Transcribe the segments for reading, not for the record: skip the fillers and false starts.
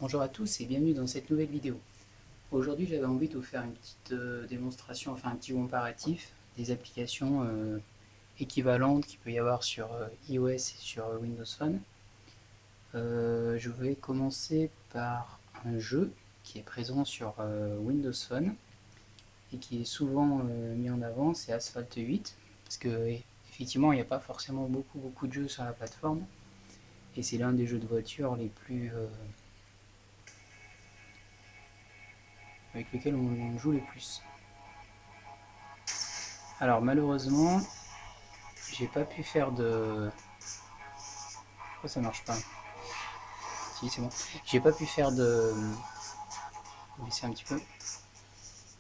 Bonjour à tous et bienvenue dans cette nouvelle vidéo. Aujourd'hui j'avais envie de vous faire une petite démonstration, enfin un petit comparatif des applications équivalentes qu'il peut y avoir sur iOS et sur Windows Phone. Je vais commencer par un jeu qui est présent sur Windows Phone et qui est souvent mis en avant, c'est Asphalt 8, parce que effectivement il n'y a pas forcément beaucoup de jeux sur la plateforme et c'est l'un des jeux de voiture les plus avec lesquels on joue le plus. Alors malheureusement, j'ai pas pu faire de... Pourquoi ça marche pas? Si, c'est bon. J'ai pas pu faire de... Je vais baisser un petit peu.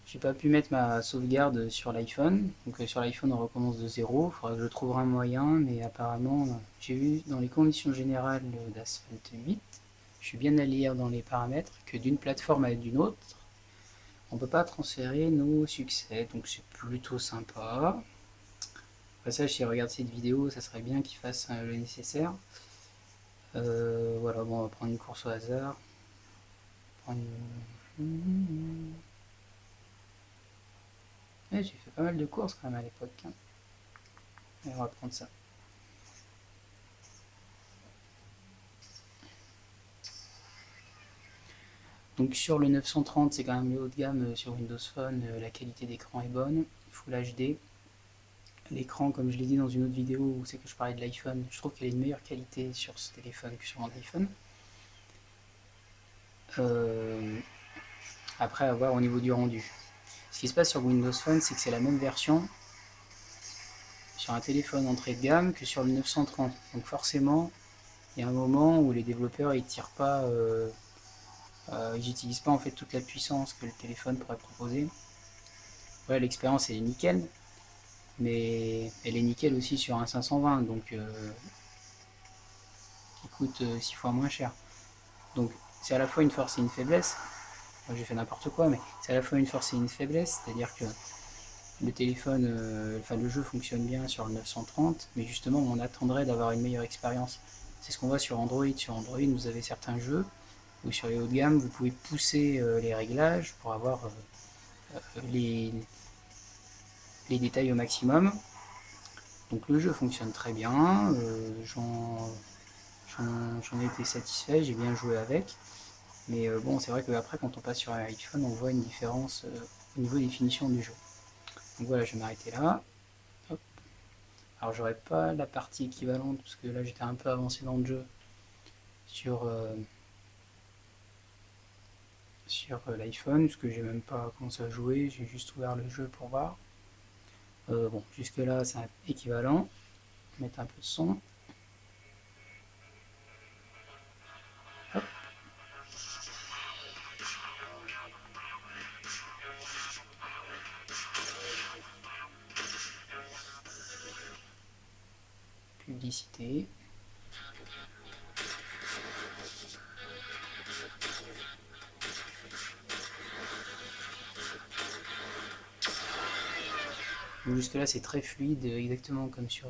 J'ai pas pu mettre ma sauvegarde sur l'iPhone. Donc sur l'iPhone, on recommence de zéro. Il faudra que je trouve un moyen, mais apparemment, j'ai vu dans les conditions générales d'Asphalt 8, je suis bien allé lire dans les paramètres que d'une plateforme à une autre, on peut pas transférer nos succès. Donc c'est plutôt sympa. Au passage, si regarde cette vidéo, ça serait bien qu'il fasse le nécessaire. Voilà, bon, on va prendre une course au hasard. Prendre Ouais, j'ai fait pas mal de courses quand même à l'époque, hein. Et on va prendre ça. Donc sur le 930, c'est quand même le haut de gamme sur Windows Phone. La qualité d'écran est bonne. Full HD. L'écran, comme je l'ai dit dans une autre vidéo où c'est que je parlais de l'iPhone, je trouve qu'il a une meilleure qualité sur ce téléphone que sur mon iPhone. Après, à voir au niveau du rendu. Ce qui se passe sur Windows Phone, c'est que c'est la même version sur un téléphone entrée de gamme que sur le 930. Donc forcément, il y a un moment où les développeurs ils tirent pas, ils n'utilisent pas en fait toute la puissance que le téléphone pourrait proposer. Ouais, l'expérience elle est nickel, mais elle est nickel aussi sur un 520, donc qui coûte 6 fois moins cher. Donc c'est à la fois une force et une faiblesse. Moi, j'ai fait n'importe quoi, mais c'est à la fois une force et une faiblesse, c'est-à-dire que le téléphone, enfin le jeu fonctionne bien sur le 930, mais justement on attendrait d'avoir une meilleure expérience. C'est ce qu'on voit sur Android. Sur Android, vous avez certains jeux où sur les hauts de gamme, vous pouvez pousser les réglages pour avoir les, les détails au maximum. Donc le jeu fonctionne très bien, j'en ai été satisfait, j'ai bien joué avec. Mais bon, c'est vrai qu'après, quand on passe sur un iPhone, on voit une différence au niveau des finitions du jeu. Donc voilà, je vais m'arrêter là. Hop. Alors j'aurais pas la partie équivalente, parce que là j'étais un peu avancé dans le jeu sur, l'iPhone, parce que j'ai même pas commencé à jouer, j'ai juste ouvert le jeu pour voir. Bon, jusque là c'est équivalent. Mettre un peu de son. Hop. Publicité. Jusque là c'est très fluide, exactement comme sur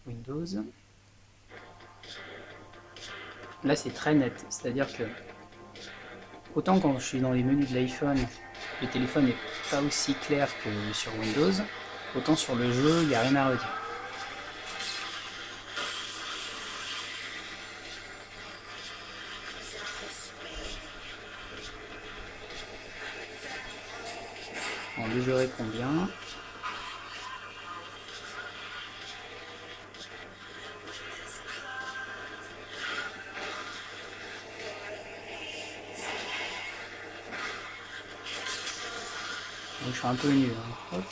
Windows. Là c'est très net, c'est-à-dire que autant quand je suis dans les menus de l'iPhone, le téléphone n'est pas aussi clair que sur Windows, autant sur le jeu, il n'y a rien à redire. Bon, le jeu répond bien. Donc je suis un peu nul, hein. Hop.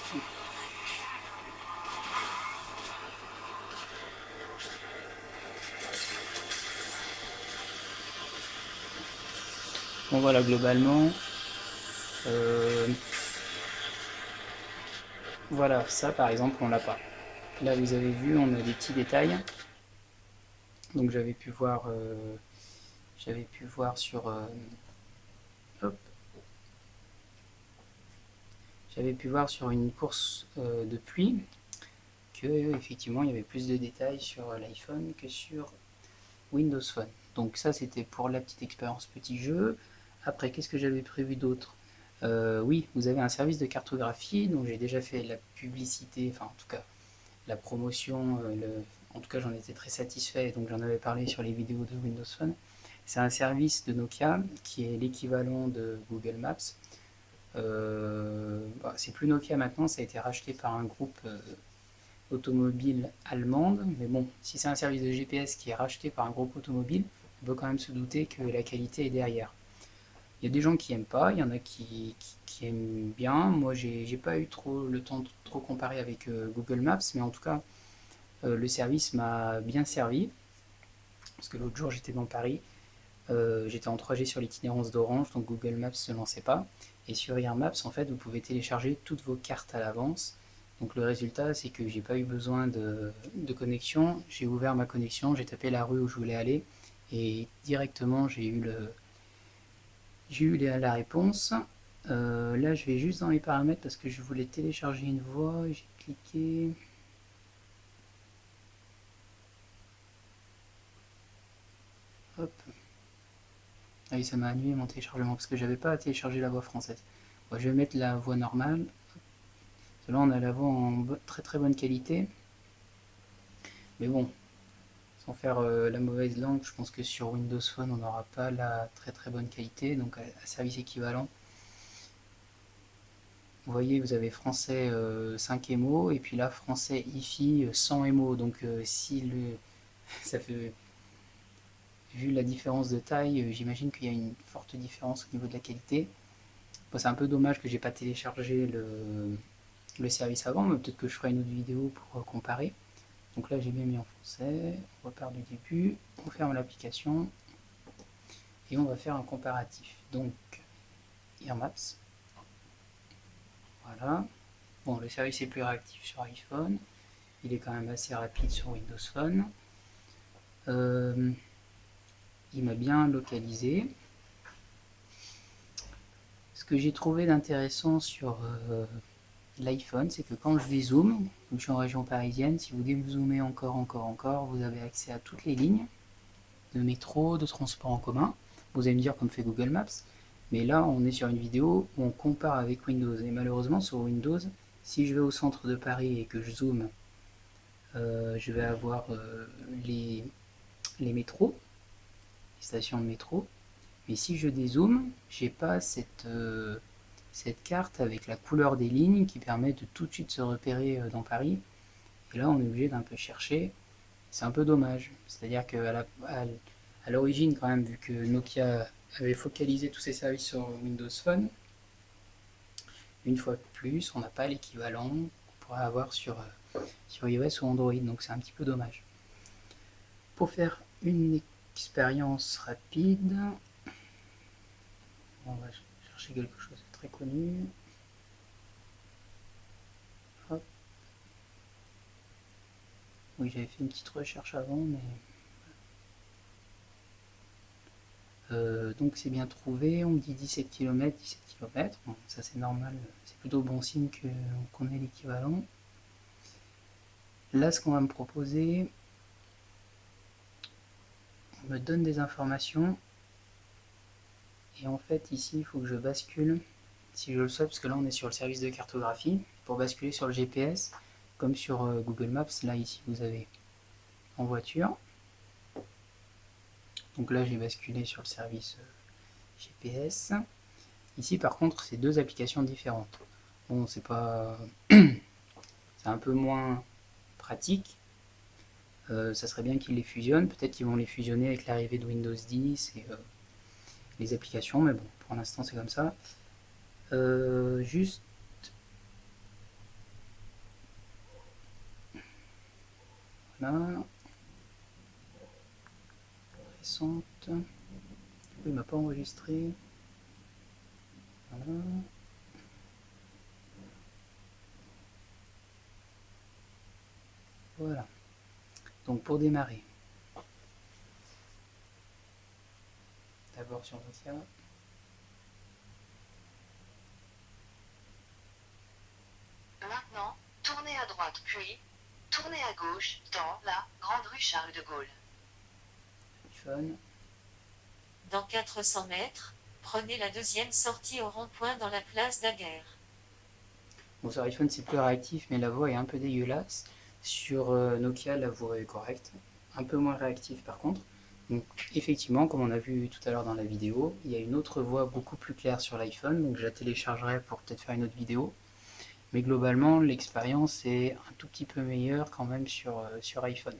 Bon voilà, globalement, euh, voilà, ça par exemple on l'a pas. Là vous avez vu, on a des petits détails. Donc j'avais pu voir sur, hop, j'avais pu voir sur une course de pluie que effectivement il y avait plus de détails sur l'iPhone que sur Windows Phone. Donc ça c'était pour la petite expérience petit jeu. Après, qu'est-ce que j'avais prévu d'autre? Oui, vous avez un service de cartographie, donc j'ai déjà fait la publicité, enfin en tout cas la promotion, en tout cas j'en étais très satisfait, donc j'en avais parlé sur les vidéos de Windows Phone. C'est un service de Nokia qui est l'équivalent de Google Maps. C'est plus Nokia maintenant, ça a été racheté par un groupe automobile allemande, mais bon, si c'est un service de GPS qui est racheté par un groupe automobile, on peut quand même se douter que la qualité est derrière. Il y a des gens qui aiment pas, il y en a qui aiment bien. Moi, j'ai pas eu trop le temps de trop comparer avec Google Maps, mais en tout cas, le service m'a bien servi. Parce que l'autre jour, j'étais dans Paris, j'étais en 3G sur l'itinérance d'Orange, donc Google Maps ne se lançait pas. Et sur Air Maps, en fait, vous pouvez télécharger toutes vos cartes à l'avance. Donc le résultat, c'est que j'ai pas eu besoin de connexion. J'ai ouvert ma connexion, j'ai tapé la rue où je voulais aller, et directement, j'ai eu la réponse. Là, je vais juste dans les paramètres parce que je voulais télécharger une voix. J'ai cliqué. Hop. Ah oui, ça m'a annulé mon téléchargement parce que j'avais pas à télécharger la voix française. Bon, je vais mettre la voix normale. Là, on a la voix en très très bonne qualité. Mais bon, sans faire la mauvaise langue, je pense que sur Windows Phone, on n'aura pas la très très bonne qualité. Donc, à service équivalent, vous voyez, vous avez français 5 émo et puis là, français IFI 100 émo. Donc, si le. Ça fait. Vu la différence de taille, j'imagine qu'il y a une forte différence au niveau de la qualité. Bon, c'est un peu dommage que j'ai pas téléchargé le service avant, mais peut-être que je ferai une autre vidéo pour comparer. Donc là, j'ai bien mis en français. On repart du début. On ferme l'application et on va faire un comparatif. Donc, AirMaps. Voilà. Bon, le service est plus réactif sur iPhone. Il est quand même assez rapide sur Windows Phone. Il m'a bien localisé. Ce que j'ai trouvé d'intéressant sur l'iPhone, c'est que quand je dézoome, comme je suis en région parisienne, si vous dézoomez encore, vous avez accès à toutes les lignes de métro, de transport en commun. Vous allez me dire comme fait Google Maps, mais là on est sur une vidéo où on compare avec Windows. Et malheureusement sur Windows, si je vais au centre de Paris et que je zoome, je vais avoir les métros, les stations de métro. Mais si je dézoome, j'ai pas cette carte avec la couleur des lignes qui permet de tout de suite se repérer dans Paris. Et là, on est obligé d'un peu chercher. C'est un peu dommage. C'est-à-dire qu'à l'origine, quand même, vu que Nokia avait focalisé tous ses services sur Windows Phone, une fois de plus, on n'a pas l'équivalent qu'on pourrait avoir sur iOS ou Android. Donc c'est un petit peu dommage. Pour faire une expérience rapide, on va chercher quelque chose de très connu. Hop. Oui, j'avais fait une petite recherche avant, mais donc c'est bien trouvé, on me dit 17 km, 17 km, bon, ça c'est normal, c'est plutôt bon signe qu'on ait l'équivalent. Là, ce qu'on va me proposer, on me donne des informations, et en fait ici il faut que je bascule, si je le souhaite, parce que là on est sur le service de cartographie, pour basculer sur le GPS, comme sur Google Maps, là ici vous avez en voiture, donc là j'ai basculé sur le service GPS. Ici par contre c'est deux applications différentes. Bon, c'est pas. C'est un peu moins pratique. Ça serait bien qu'ils les fusionnent. Peut-être qu'ils vont les fusionner avec l'arrivée de Windows 10 et les applications, mais bon, pour l'instant c'est comme ça. Juste. Voilà. Récente. Du coup, il m'a pas enregistré. Voilà. Voilà. Donc pour démarrer, d'abord sur Nokia. Maintenant, tournez à droite puis tournez à gauche dans la grande rue Charles de Gaulle. iPhone. dans 400 mètres, prenez la deuxième sortie au rond-point dans la place Daguerre. Bon, sur iPhone c'est plus réactif, mais la voix est un peu dégueulasse. Sur Nokia, la voix est correcte. Un peu moins réactive par contre. Donc effectivement, comme on a vu tout à l'heure dans la vidéo, il y a une autre voix beaucoup plus claire sur l'iPhone, donc je la téléchargerai pour peut-être faire une autre vidéo. Mais globalement, l'expérience est un tout petit peu meilleure quand même sur iPhone.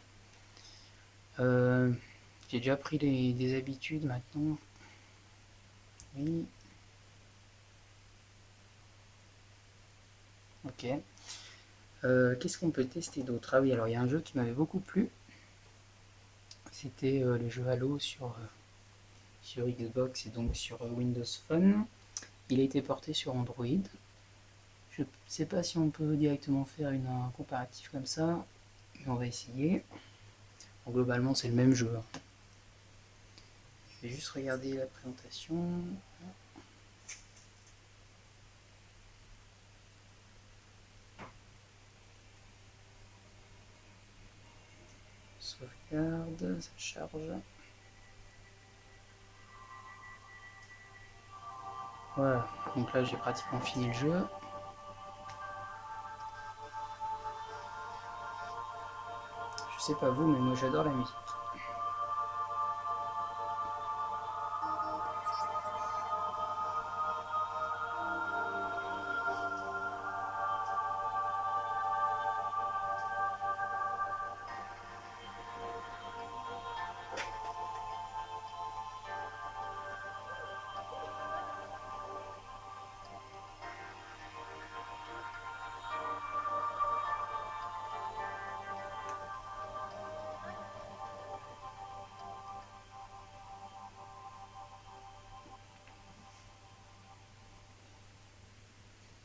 J'ai déjà pris des habitudes maintenant. Oui. Ok. Qu'est-ce qu'on peut tester d'autre? Ah oui, alors il y a un jeu qui m'avait beaucoup plu. C'était le jeu Halo sur Xbox et donc sur Windows Phone. Il a été porté sur Android. Je ne sais pas si on peut directement faire un comparatif comme ça, mais on va essayer. Bon, globalement, c'est le même jeu, hein. Je vais juste regarder la présentation. Sauvegarde, ça charge. Voilà, donc là j'ai pratiquement fini le jeu. Je sais pas vous, mais moi j'adore la musique.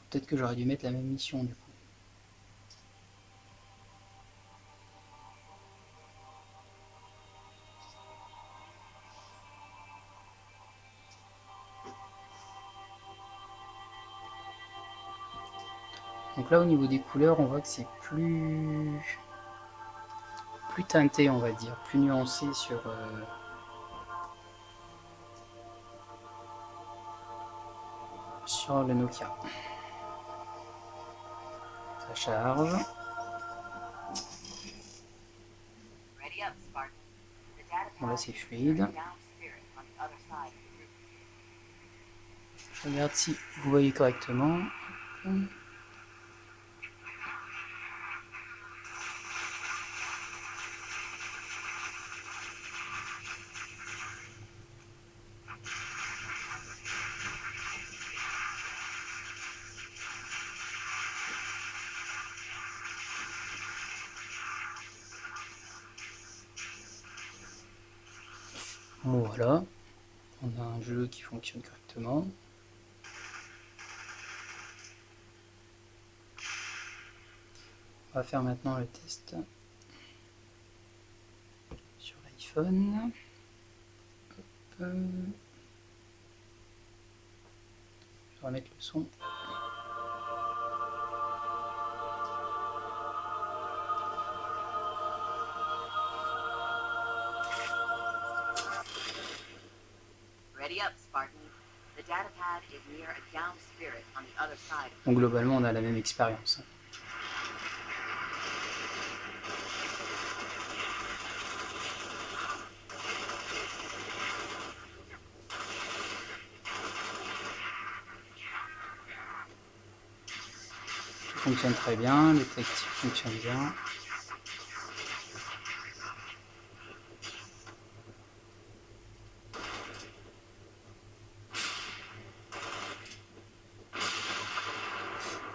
Peut-être que j'aurais dû mettre la même mission du coup. Donc là au niveau des couleurs, on voit que c'est plus teinté, on va dire, plus nuancé sur le Nokia. Ça charge. Bon là c'est fluide. Je regarde si vous voyez correctement. Bon voilà, on a un jeu qui fonctionne correctement. On va faire maintenant le test sur l'iPhone. Je vais remettre le son. Donc globalement on a la même expérience. Tout fonctionne très bien, les textes fonctionnent bien.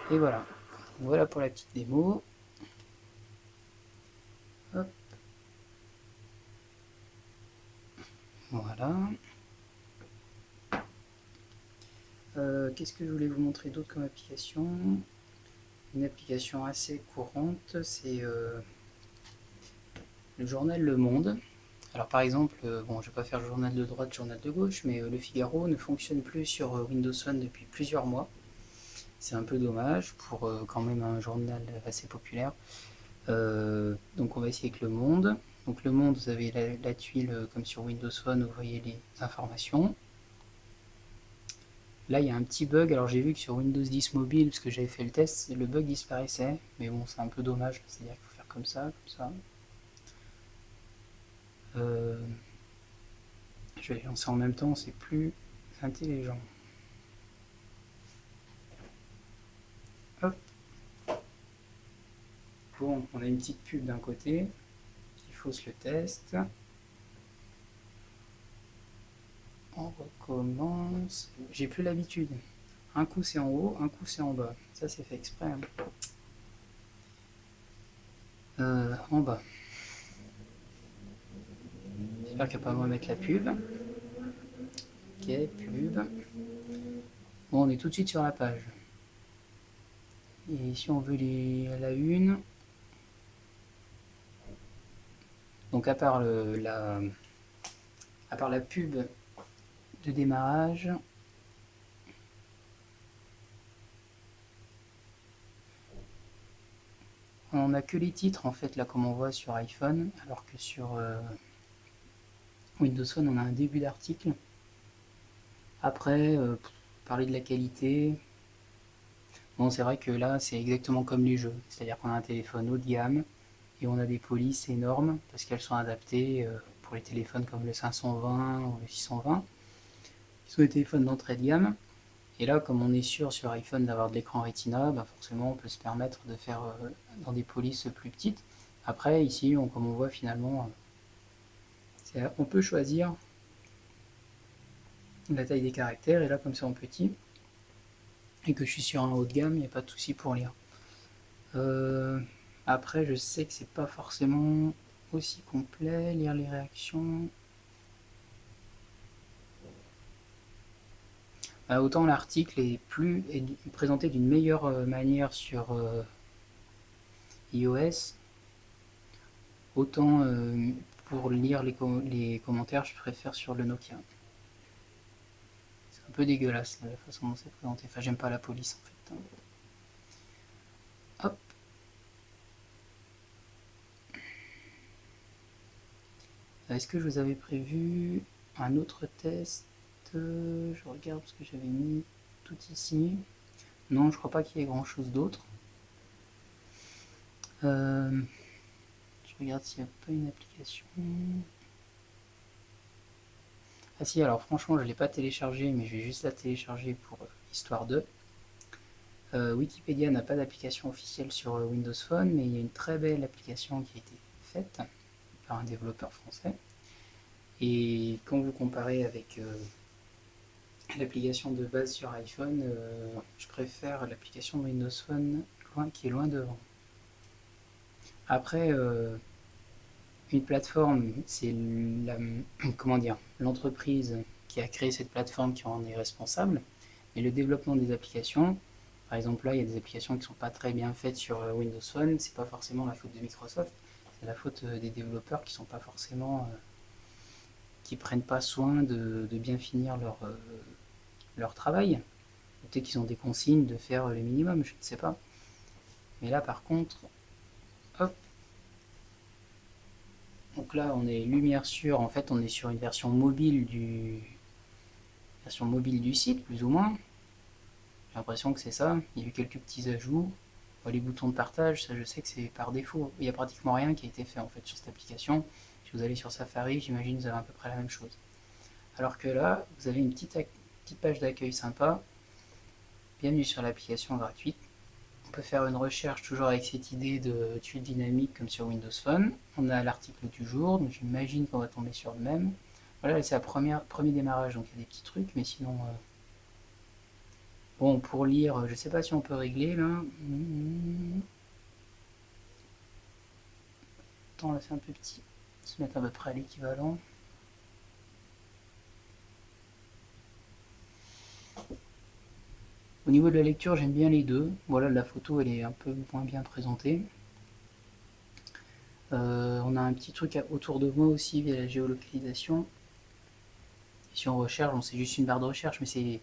Et voilà. Voilà pour la petite démo. Hop. Voilà. Qu'est-ce que je voulais vous montrer d'autre comme application? Une application assez courante, c'est le journal Le Monde. Alors par exemple, bon, je vais pas faire le journal de droite, le journal de gauche, mais Le Figaro ne fonctionne plus sur Windows Phone depuis plusieurs mois. C'est un peu dommage pour quand même un journal assez populaire. Donc on va essayer avec Le Monde. Donc le monde, vous avez la tuile comme sur Windows Phone, où vous voyez les informations. Là, il y a un petit bug. Alors j'ai vu que sur Windows 10 mobile, parce que j'avais fait le test, le bug disparaissait. Mais bon, c'est un peu dommage. C'est-à-dire qu'il faut faire comme ça, comme ça. Je vais les lancer en même temps, c'est plus intelligent. Hop. Bon, on a une petite pub d'un côté qui fausse le test. On recommence. J'ai plus l'habitude. Un coup c'est en haut, un coup c'est en bas. Ça c'est fait exprès. En bas. J'espère qu'il n'y a pas moyen de mettre la pub. Ok, pub. Bon, on est tout de suite sur la page. Et si on veut la une, donc à part la pub de démarrage, on n'a que les titres en fait là comme on voit sur iPhone, alors que sur Windows Phone on a un début d'article. Après, parler de la qualité, bon c'est vrai que là c'est exactement comme les jeux, c'est-à-dire qu'on a un téléphone haut de gamme et on a des polices énormes parce qu'elles sont adaptées pour les téléphones comme le 520 ou le 620, qui sont des téléphones d'entrée de gamme. Et là, comme on est sûr sur iPhone d'avoir de l'écran Retina, bah forcément on peut se permettre de faire dans des polices plus petites. Après, ici, comme on voit finalement, on peut choisir la taille des caractères, et là, comme c'est en petit, et que je suis sur un haut de gamme, il n'y a pas de souci pour lire. Après, je sais que c'est pas forcément aussi complet, lire les réactions. Autant l'article est présenté d'une meilleure manière sur iOS, autant pour lire les commentaires, je préfère sur le Nokia. C'est un peu dégueulasse la façon dont c'est présenté. Enfin, j'aime pas la police en fait. Hop. Est-ce que je vous avais prévu un autre test? Je regarde parce que j'avais mis tout ici. Non, je crois pas qu'il y ait grand chose d'autre. Je regarde s'il n'y a pas une application. Ah si, alors franchement, je ne l'ai pas téléchargé, mais je vais juste la télécharger pour histoire de. Wikipédia n'a pas d'application officielle sur Windows Phone, mais il y a une très belle application qui a été faite par un développeur français. Et quand vous comparez avec l'application de base sur iPhone, je préfère l'application de Windows Phone qui est loin devant. Après, une plateforme, c'est l'entreprise qui a créé cette plateforme qui en est responsable, mais le développement des applications, par exemple là il y a des applications qui ne sont pas très bien faites sur Windows Phone, c'est pas forcément la faute de Microsoft, c'est la faute des développeurs qui sont pas forcément qui prennent pas soin de bien finir leur travail. Peut-être qu'ils ont des consignes de faire le minimum, je ne sais pas. Mais là par contre, hop, donc là on est lumière sûre, en fait on est sur une version mobile du site, plus ou moins. J'ai l'impression que c'est ça. Il y a eu quelques petits ajouts. Les boutons de partage, ça je sais que c'est par défaut. Il n'y a pratiquement rien qui a été fait en fait sur cette application. Si vous allez sur Safari, j'imagine que vous avez à peu près la même chose. Alors que là, vous avez une petite page d'accueil sympa. Bienvenue sur l'application gratuite. On peut faire une recherche toujours avec cette idée de tuile dynamique comme sur Windows Phone. On a l'article du jour, donc j'imagine qu'on va tomber sur le même. Voilà, c'est le premier démarrage, donc il y a des petits trucs, mais sinon... Bon, pour lire, je sais pas si on peut régler là. Attends, là c'est un peu petit. Se mettre à peu près à l'équivalent. Au niveau de la lecture, j'aime bien les deux. Voilà, la photo elle est un peu moins bien présentée. On a un petit truc autour de moi aussi via la géolocalisation. Et si on recherche, bon, c'est juste une barre de recherche, mais c'est.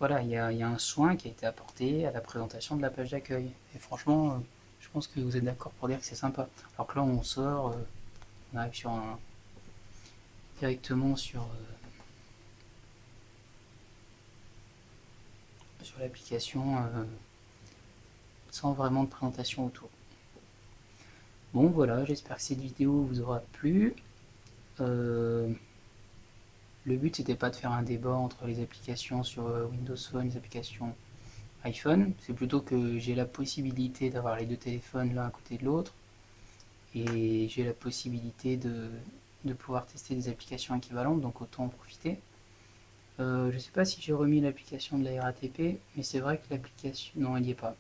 Voilà, il y a un soin qui a été apporté à la présentation de la page d'accueil. Et franchement, je pense que vous êtes d'accord pour dire que c'est sympa. Alors que là, on sort, on arrive directement sur l'application sans vraiment de présentation autour. Bon voilà, j'espère que cette vidéo vous aura plu. Le but c'était pas de faire un débat entre les applications sur Windows Phone et les applications iPhone, c'est plutôt que j'ai la possibilité d'avoir les deux téléphones l'un à côté de l'autre et j'ai la possibilité de pouvoir tester des applications équivalentes, donc autant en profiter. Je ne sais pas si j'ai remis l'application de la RATP, mais c'est vrai que l'application... Non, elle n'y est pas.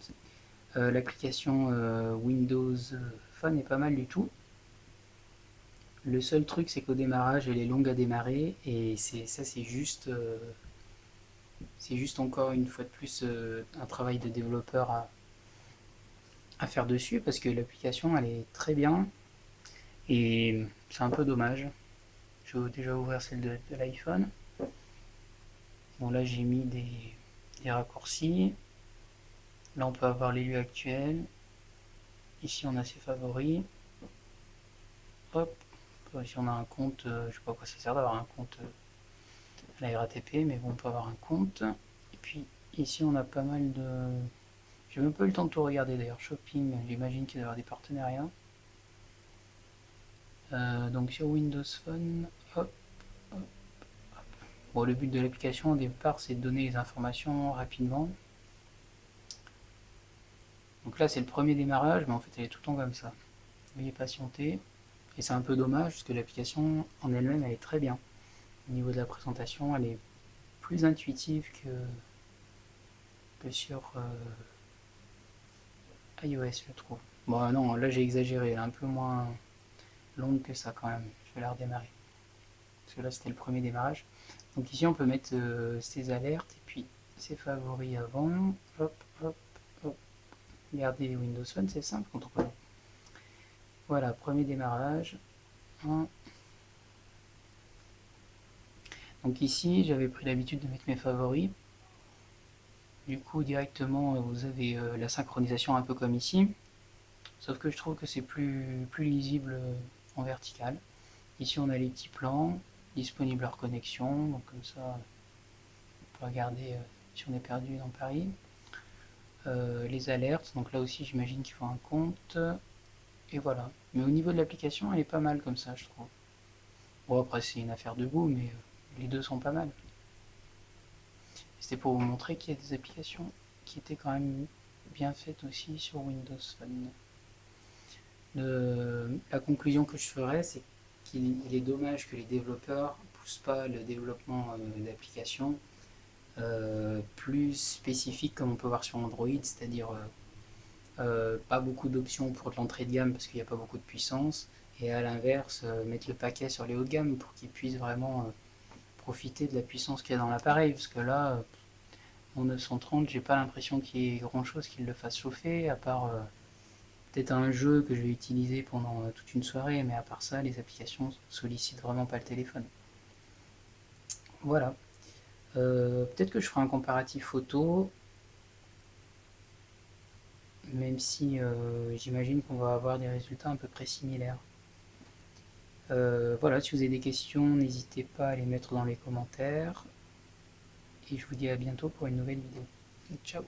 L'application Windows Phone est pas mal du tout. Le seul truc, c'est qu'au démarrage, elle est longue à démarrer, et ça, c'est juste encore une fois de plus un travail de développeur à faire dessus, parce que l'application, elle est très bien, et c'est un peu dommage. Je vais déjà ouvrir celle de l'iPhone. Bon, là, j'ai mis des raccourcis. Là, on peut avoir l'élu actuel. Ici, on a ses favoris. Hop. Ici, on a un compte. Je sais pas à quoi ça sert d'avoir un compte à la RATP, mais bon, on peut avoir un compte. Et puis, ici, on a pas mal de... J'ai même pas eu le temps de tout regarder d'ailleurs. Shopping, j'imagine qu'il doit y avoir des partenariats. Donc, sur Windows Phone, hop, hop. Bon, le but de l'application au départ, c'est de donner les informations rapidement. Donc là, c'est le premier démarrage, mais en fait, elle est tout le temps comme ça. Veuillez patienter. Et c'est un peu dommage, parce que l'application en elle-même, elle est très bien. Au niveau de la présentation, elle est plus intuitive que sur iOS, je trouve. Bon, non, là, j'ai exagéré. Elle est un peu moins longue que ça, quand même. Je vais la redémarrer. Parce que là, c'était le premier démarrage. Donc ici, on peut mettre ses alertes, et puis ses favoris avant. Hop, hop, hop. Garder Windows Phone, c'est simple, contrôle. Voilà, premier démarrage. Donc ici, j'avais pris l'habitude de mettre mes favoris. Du coup, directement, vous avez la synchronisation un peu comme ici. Sauf que je trouve que c'est plus lisible en vertical. Ici, on a les petits plans, disponibles hors connexion. Donc comme ça, on peut regarder si on est perdu dans Paris. Les alertes, donc là aussi, j'imagine qu'il faut un compte. Et voilà. Mais au niveau de l'application, elle est pas mal comme ça, je trouve. Bon, après, c'est une affaire de goût, mais les deux sont pas mal. C'était pour vous montrer qu'il y a des applications qui étaient quand même bien faites aussi sur Windows Phone. La conclusion que je ferais, c'est qu'il est dommage que les développeurs ne poussent pas le développement d'applications plus spécifiques comme on peut voir sur Android, c'est-à-dire pas beaucoup d'options pour de l'entrée de gamme parce qu'il n'y a pas beaucoup de puissance, et à l'inverse, mettre le paquet sur les hauts de gamme pour qu'ils puissent vraiment profiter de la puissance qu'il y a dans l'appareil, parce que là, mon 930, j'ai pas l'impression qu'il y ait grand chose qui le fasse chauffer, à part peut-être un jeu que je vais utiliser pendant toute une soirée, mais à part ça, les applications sollicitent vraiment pas le téléphone. Voilà. Peut-être que je ferai un comparatif photo, même si j'imagine qu'on va avoir des résultats à peu près similaires. Voilà, si vous avez des questions, n'hésitez pas à les mettre dans les commentaires. Et je vous dis à bientôt pour une nouvelle vidéo. Ciao!